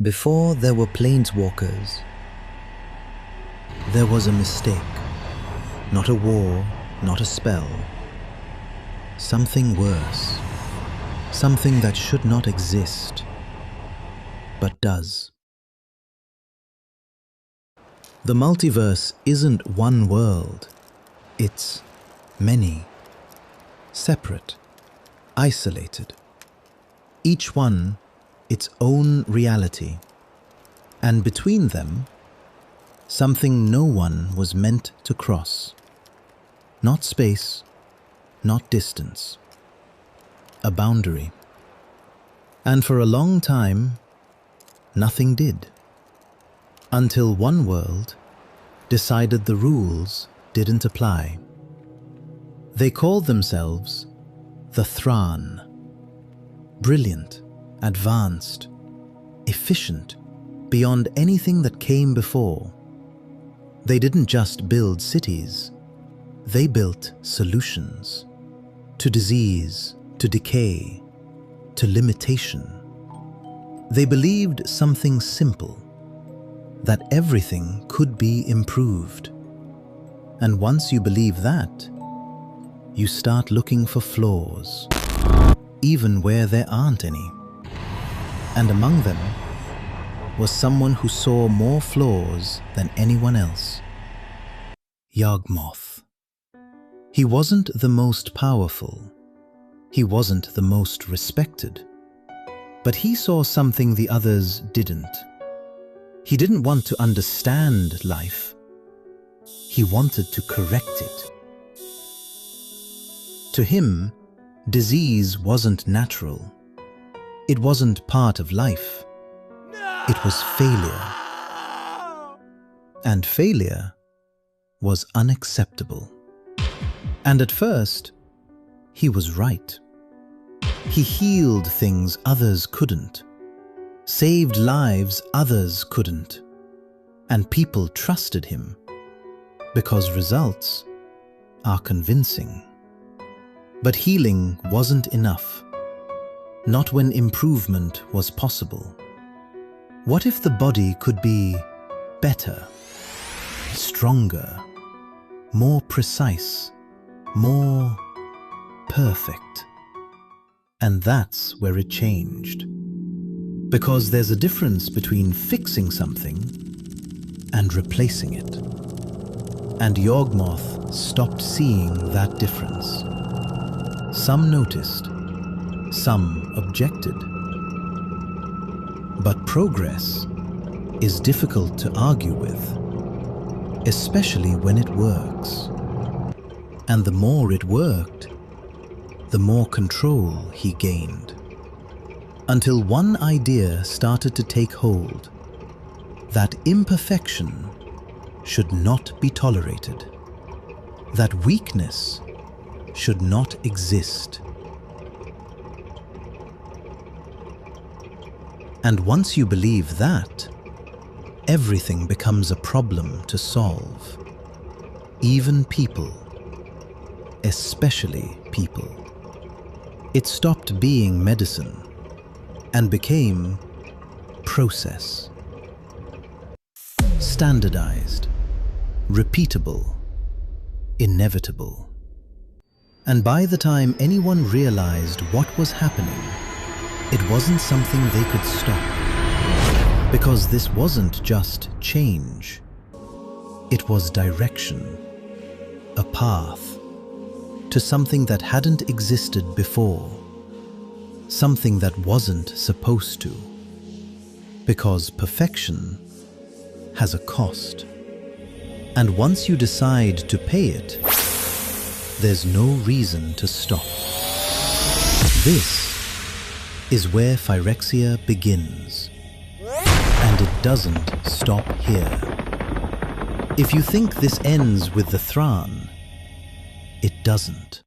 Before there were planeswalkers, there was a mistake. Not a war, not a spell. Something worse. Something that should not exist, but does. The multiverse isn't one world. It's many. Separate. Isolated. Each one its own reality. And between them, something no one was meant to cross. Not space, not distance. A boundary. And for a long time, nothing did. Until one world decided the rules didn't apply. They called themselves the Thran. Brilliant, advanced, efficient, beyond anything that came before. They didn't just build cities, they built solutions. To disease, to decay, to limitation. They believed something simple, that everything could be improved. And once you believe that, you start looking for flaws, even where there aren't any. And among them was someone who saw more flaws than anyone else. Yawgmoth. He wasn't the most powerful. He wasn't the most respected. But he saw something the others didn't. He didn't want to understand life. He wanted to correct it. To him, disease wasn't natural. It wasn't part of life. It was failure. And failure was unacceptable. And at first, he was right. He healed things others couldn't, saved lives others couldn't, and people trusted him because results are convincing. But healing wasn't enough, not when improvement was possible. What if the body could be better, stronger, more precise, more perfect? And that's where it changed. Because there's a difference between fixing something and replacing it. And Yawgmoth stopped seeing that difference. Some noticed, some objected. But progress is difficult to argue with, especially when it works. And the more it worked, the more control he gained. Until one idea started to take hold, that imperfection should not be tolerated, that weakness should not exist. And once you believe that, everything becomes a problem to solve. Even people, especially people. It stopped being medicine and became process. Standardized, repeatable, inevitable. And by the time anyone realized what was happening, it wasn't something they could stop. Because this wasn't just change. It was direction, a path to something that hadn't existed before. Something that wasn't supposed to. Because perfection has a cost. And once you decide to pay it, there's no reason to stop. This is where Phyrexia begins. And it doesn't stop here. If you think this ends with the Thran, it doesn't.